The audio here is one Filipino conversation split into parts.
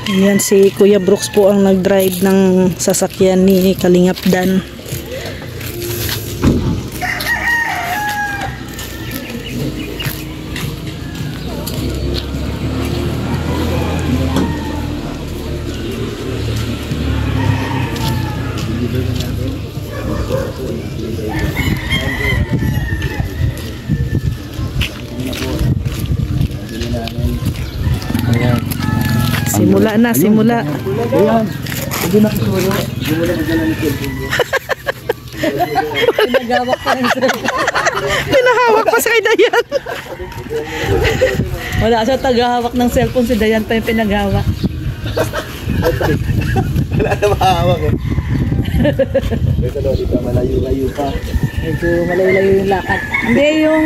Ayan, si Kuya Brooks po ang nag-drive ng sasakyan ni Kalingap Dan. Simula na, simula. Ayan. Hindi na ito. Hindi mo na magdala ng cellphone mo. Pinagawak pa ng pinahawak pa si Dayan. Wala siya tagahawak ng cellphone, si Dayan pa yung pinagawak. Wala na mahawak eh. Ito daw, dito malayo-layo pa. Medyo malayo-layo yung lakad. Hindi, yung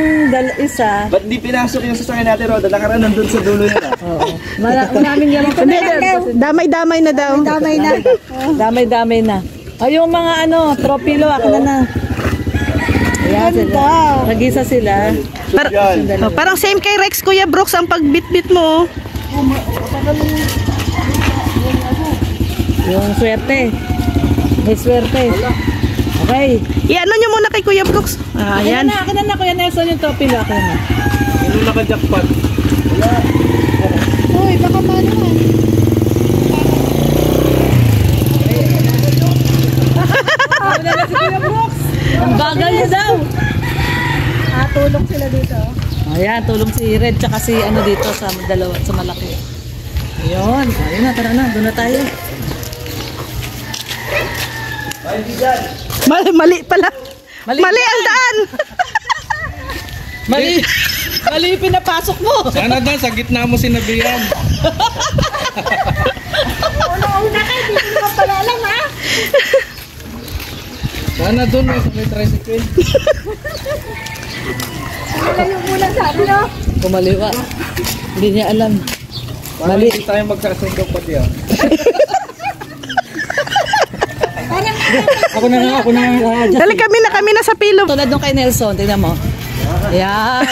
isa. Ba't di pinasok yung sasakyan natin, Roda? Nakaraan nandun sa dulo yun ah. Oo. Maraming yan. Damay-damay na daw. Damay na. Damay-damay na. Ay, yung mga tropilo, ako na. Ayan sila. Nag-isa sila. Parang same kay Rex, Kuya Brooks, ang pagbit-bit mo. Yung swerte. May swerte. Okay. Iano nyo muna kay Kuya Brooks. Ayan. Akin na, Kuya Nelson, yung tropilo. Akin na. Ano naka-jackpot? Wala. Uy, baka paano man. Wala na si Kuya Brooks. Ang bagal niya daw. Tulong sila dito. Ayan, tulong si Red tsaka si dito sa dalawa, sa malaki. Ayun. Ayun na, tara na. Doon na tayo. Mali pala. Mali ang daan. Mali pinapasok mo. Sana doon, sa gitna mo sinabihan. Una-una kayo, dito naman pala alam ha. Sana doon, may tricycle. Malayo muna sabi no? Kumaliwa. Hindi niya alam. Mali. Hindi tayo magsasundok pati ah. Ako na nga. Dali kami na sa pilo. Tulad nung kay Nelson, tingnan mo. Ayan.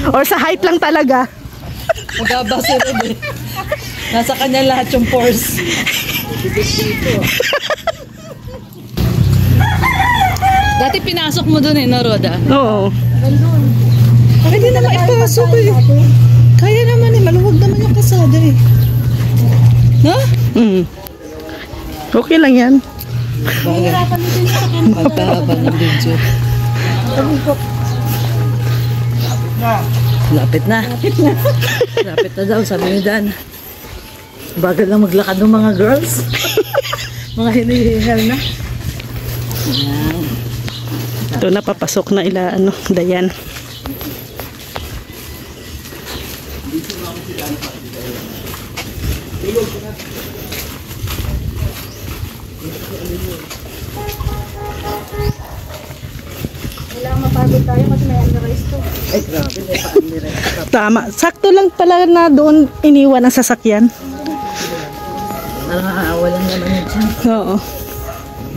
Or sa height lang talaga. Magaba si Red eh. Nasa kanya lahat yung force. Dati pinasok mo dun no, Roda? Oo. Hindi naman ipasok eh. Kaya naman eh, maluwag naman yung kasada eh. No? Okay lang yan. Mapahaba ng video. Lapit na. Lapit na daw, sabi ni Dan. Bagal lang maglakad ng mga girls. Mga hinihihal na. Ayan. Ito na, papasok na ila, Dayan. Kailangan mapagod tayo kasi may underize to. Ay, grabe, may pa-underize. Tama. Sakto lang pala na doon iniwan ang sasakyan. Walang naman yun dyan. Oo.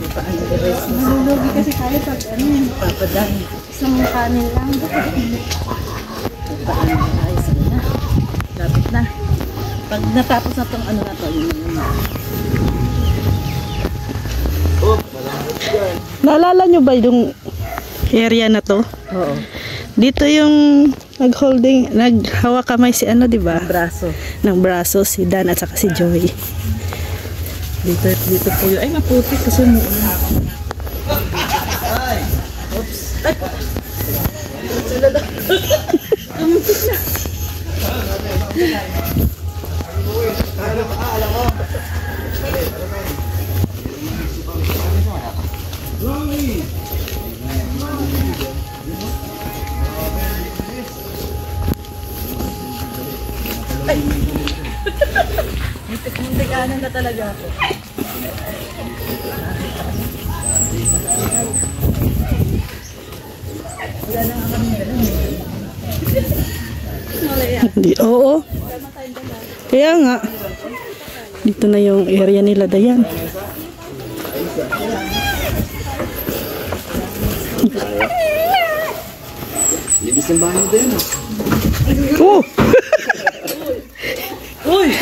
May pa-underize na. Lulugi kasi tayo pag Papadang. isang kanin lang. May pa-underize na. Lapit na. Pag natapos na itong na to, yun na. Naalala nyo ba yung area na to? Oo. Dito yung naghawak kamay si di ba? Braso. Ng braso si Dan at saka si Joy. Dito po yun. Ay, maputik kasi mo. Oops. Kamutik na. Ay! Muntik-muntik-anan na talaga ako. Wala na nga kami dalang. Oo. Kaya nga. Dito na yung area nila, Dayan. Libis ng bahay din. Oh! Uy!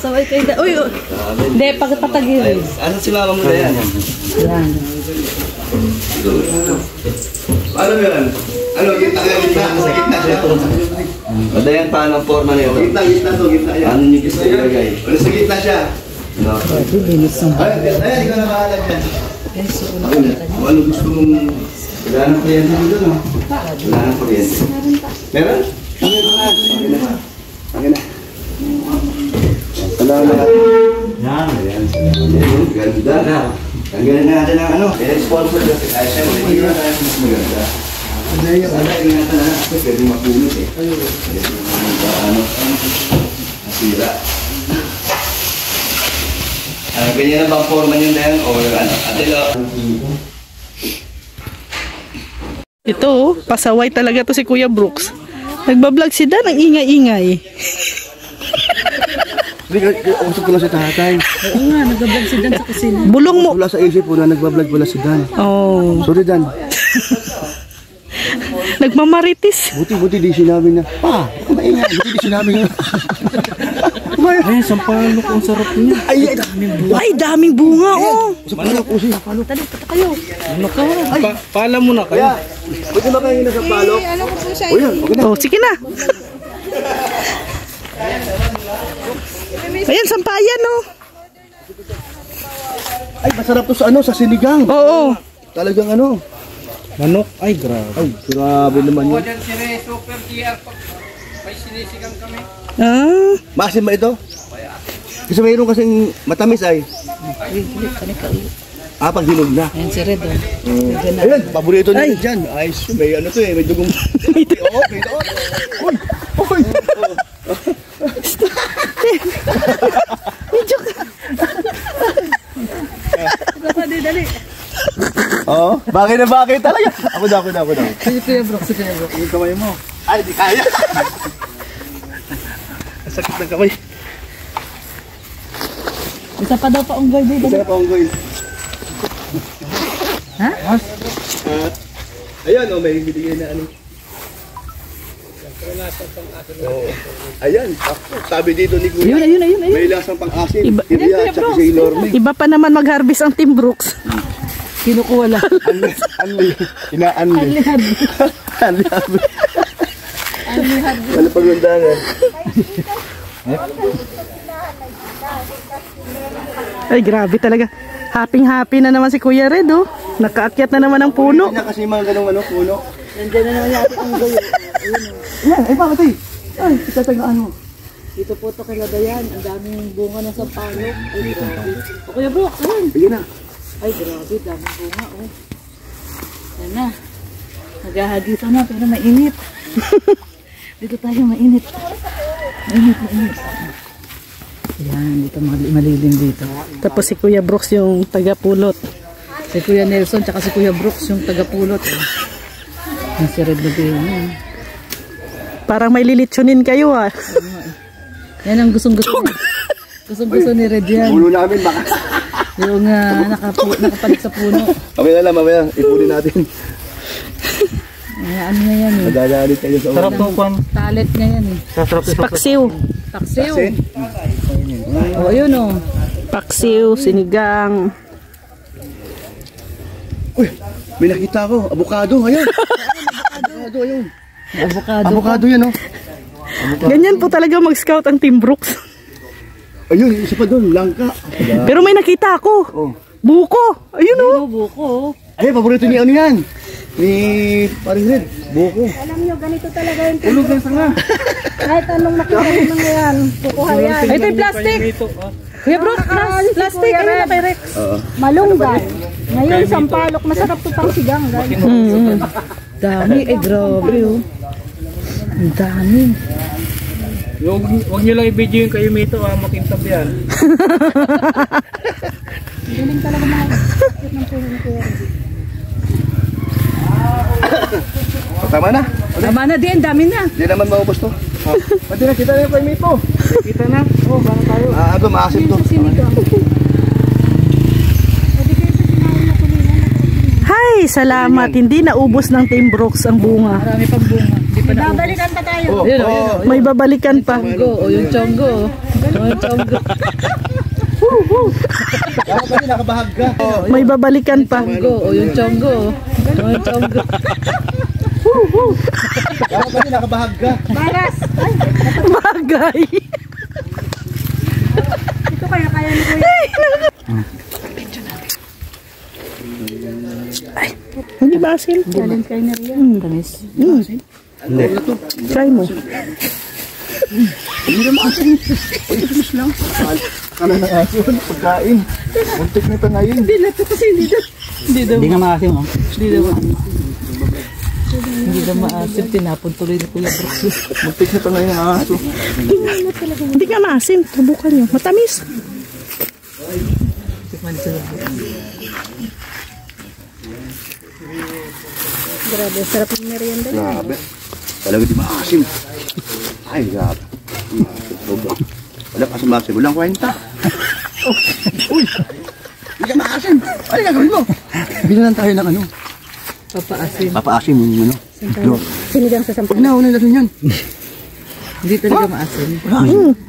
Pasaway kayo. Uy, hindi, pagpatagilid. Ano si mama mo na yan? Yan. Ano yun? Ano, gitna? Sa gitna siya. Madayan pa ang forma na yun. Gitna yan. Ano yung gusto ilagay? Ano sa gitna siya? Ayan, ikaw na bahala dyan. Ano gusto mong... Wala nang kuryente dito, no? Wala nang kuryente. Meron? Okay na. Wala na. Yan. Ganda. Tanggalin na natin ang ano. I-sponsor kasi tayo siya. Hindi na tayo mas maganda. Ingatan na kasi pwede mapulot eh. Nasira. Ganyan na bang forma niyo na yan? O ano? Atilo. Ito, pasaway talaga to si Kuya Brooks. Nagbablog si Dan, ang ingay-ingay. Usap ko lang si tatay. Oo nga, nag-vlog si Dan sa kusina. Bulong mo. Wala sa isip ko na nagbablog pala si Dan. Oh. Sorry Dan. Nagmamaritis. Buti di sinabi niya. Pa, maingay. Buti di sinabi niya. Ay, sampalok ang sarap niya. Ay, daming bunga, oh. Sampalok ko siya. Sampalok. Tali, pata kayo. Ano ka? Pala mo na kayo. Buti ba kayo na sampalok? Ano ko po siya? O yan, okay na. Oh, sige na. Ayan, sampayan, oh. Ay, masarap to sa ano, sa sinigang. Oo. Talagang ano. Manok? Ay, grabe. Ay, grabe naman yun. Ah. Maasim ba ito? Kasi mayroon kasing matamis ay. Pag hinog na. Ayan si Red, oh. Ayan, paborito nila dyan. Ay, may ano to eh, may dugong. May doon. Uy! Uy! Dali. Oo, bakit na bakit talaga? Ako daw. Si Kuya Brooks, Yung kamay mo. Ay, di kaya. Sakit ng kamay. Isa pa daw pa unggoy dito. Isa na pa unggoy. Ha? Ayan, oh, may binigay na ano. Ayan, sabi dito ni Kuya. Ayun. May lasang pang-asin. Iba- Iriya at saka si Lorme. Iba pa naman mag-harvest ang Team Brooks. Kinukuha lang. Ina-anli. Ano pagundangan? Ay, grabe talaga. Happy na naman si Kuya Red, oh. Nakaakyat na naman ang puno. Hindi na kasi mga ganong ano, puno. Nandiyan na naman yung ating unggoy. Yan, ay bakit eh? Ay, itatagaan mo. Dito po ito kay Ladayan. Ang daming bunga ng sampalok. Ay, grabe. O Kuya Brooks, ayun. Sige na. Ay, grabe. Daming bunga, oh. Yan na. Naghahagitan na, pero mainit. Dito tayo, mainit. Mainit. Yan, dito malilim dito. Tapos si Kuya Brooks yung taga-pulot. Si Kuya Nelson, tsaka si Kuya Brooks yung taga-pulot. Yung si Red Ladayan. Parang may lilitsunin kayo, ah. Yan ang gustong-gusto niya. Gustong-gusto ni Red yan. Ulo namin baka. Yung nakapalit sa puno. Mamaya. Ipunin natin. Ano na yan eh. Madadalit kayo sa ulo. Sarap to, Kwan. Talit niya yan eh. Paksiw. Taksiw. O, yun o. Paksiw, sinigang. Uy, may nakita ko. Abukado, ayun. Ayun. Abukado yan, oh. Ganyan po talaga mag-scout ang Team Brooks. Ayun, isa pa doon, langka. Pero may nakita ako. Oh. Buko. Ayun, oh. Buko. Ay, paborito ni ano yan? Ni Paring Red, buko. Alam nyo, ganito talaga yung Ulog ng sanga. kahit anong nakita mo na yan. Kukuha yan. Ay, ito yung plastic. Kuya Brooks, plastic. Ayun na kay Rex. Malunggay. Ngayon, sampalok. Masarap to pang sigang, guys. Dami. Eh, grabe oh. Ang dami. Huwag nyo lang i-video yung kayo mito, makintab yan. Galing talaga mga kapit ng puno ko. Tama na. Tama na din, dami na. Hindi naman maubos to. Pati na, kita na yung kay Mito. Kita na? Oh, baka tayo. Ito, maasim to. Sinigang. Pwede kayo sa sinahin na kulinan. Hi, salamat. Hindi naubos ng Team Brooks ang bunga. Marami pang bunga. Hindi Babalikan pa tayo. Ayun, ayun. May babalikan pa. Chonggo, o yung chonggo. O yung chonggo. Dapat kasi nakabahag ka. May babalikan pa. Chonggo, o yung chonggo. O yung chonggo. Dapat kasi nakabahag ka. Baras. Bagay. Ito kaya ni Kuya. Hindi ba asin? Challenge kayo na rin. Tamis. Hindi. Try mo. Akala ng aso, pagkain. Muntik na ito ngayon. Hindi nga maasim, oh. Hindi na maasim. Tinapon tuloy ni Kuya Brooks. Muntik na ito ngayon ang aso. Hindi ka maasim. Subukan nyo. Matamis. Tikman sila. Grabe, sarap ng merienda. Grabe. Talaga di maasim. Ay, grabe. Wala pa sa maasim. Walang kwenta. Uy! Hindi ka maasim. Ano gagawin mo? Bilan tayo ng ano? Papaasim. Papaasim yung ano. Sinigang sa sampal. Huwag na, unang lasin yan. Hindi talaga maasim.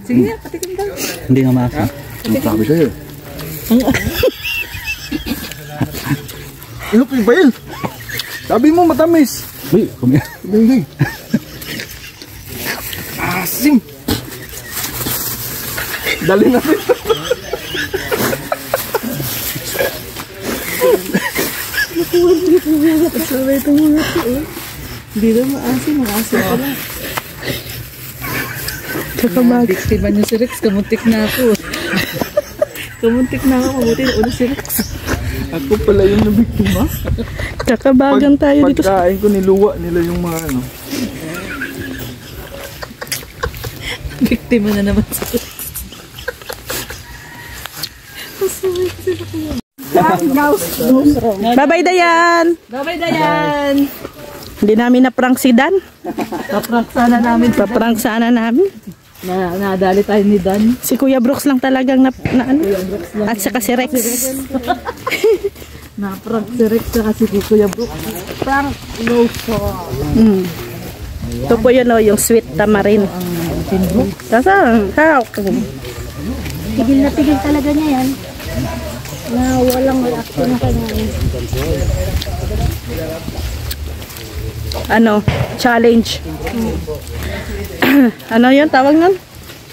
Sige nga, patikim daw. Hindi nga maasim. Ang sabi sa'yo. Ano pa yung bail? Sabi mo matamis. Uy, kumaya. Uy. Asim. Dali na rin. Hindi na maasim. Maasim ka lang. Kakabag. Biktima niyo si Rex. Kamuntik na ako. Kamuntik na ako. Mabuti na ulo si Rex. Ako pala yung nabiktima. Kakabagan tayo dito. Pagkain ko niluwa nila yung mga ano. Biktima na naman si Rex. Bye-bye, Dayan. Bye-bye, Dayan! Hindi namin na-prank si Dan. Paprank sana namin. Pa-prank sana namin. Nadali tayo ni Dan. Si Kuya Brooks lang talagang na ano. At saka si Rex. Na-prank si Rex kasi si Kuya Brooks. Prank lotion. Ito po yun, yung sweet tamarin. Sasang, Tigil na tigil talaga niya yan. Na walang reaction na kanya. ano, challenge. Ano yun, tawag nun?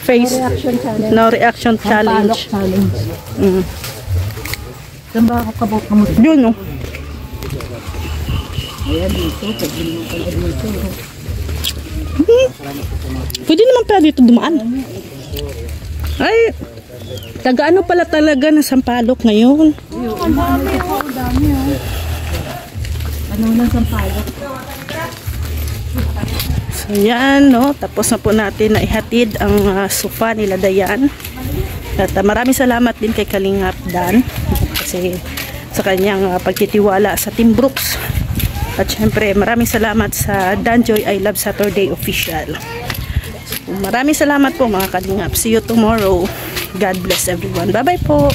Face. Reaction challenge. No reaction challenge. Challenge. Mm. Saan ba ako kabok ka mo? Yun, no? Pwede naman pala dito dumaan. Ay, taga-ano pala talaga na Sampaloc ngayon. Ang dami ako, ang dami ah. Ano nang sampalok? So yan, no? Tapos na po natin na ihatid ang sofa nila Dayan. At maraming salamat din kay Kalingap Dan kasi sa kanyang pagtitiwala sa Team Brooks. At syempre maraming salamat sa Danjoy I Love Saturday Official. So, maraming salamat po mga Kalingap. See you tomorrow. God bless everyone. Bye bye po.